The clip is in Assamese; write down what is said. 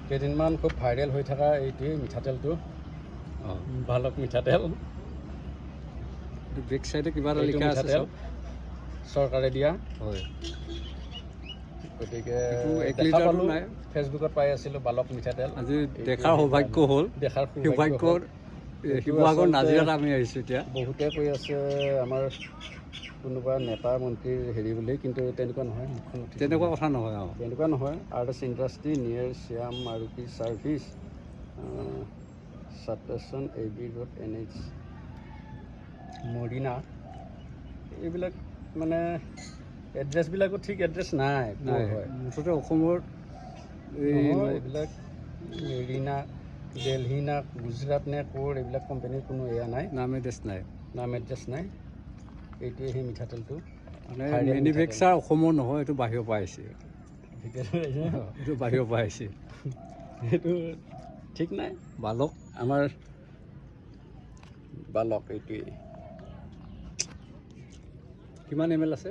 কেইদিনমান খুব ভাইৰেল হৈ থকা এইটোৱেই মিঠাতেলটো বালক মিঠাতেল বেক চাইডে কিবা এটা লিখা আছে চৰকাৰে দিয়া হয় গতিকে 1 লিটাৰটো নাই ফেচবুকত পাই আছিলোঁ বালক মিঠাতেল আজি দেখাৰ সৌভাগ্য হ'ল সৌভাগ্যৰ শিৱসাগৰ নাজিৰাত আমি আহিছোঁ এতিয়া বহুতে কৈ আছে আমাৰ কোনোবা নেতা মন্ত্ৰীৰ হেৰি বুলি কিন্তু তেনেকুৱা নহয় তেনেকুৱা কথা নহয় তেনেকুৱা নহয় arts industry near Shyam Maruti service substation AB road NH মৰিনা এইবিলাক মানে এড্ৰেছবিলাকো ঠিক এড্ৰেছ নাই মুঠতে অসমৰ এইবিলাক মেৰিনা দিল্লী না গুজৰাট নে ক'ৰ এইবিলাক কোম্পানীৰ কোনো এয়া নাই নাম এড্ৰেছ নাই এইটোৱে সেই মিঠাতেলটো মানে মেনুফেকচাৰ অসমৰ নহয় এইটো বাহিৰৰ পৰা আহিছে এইটো বাহিৰৰ পৰা আহিছে সেইটো ঠিক নাই বালক আমাৰ বালক এইটোৱেই কিমান ml আছে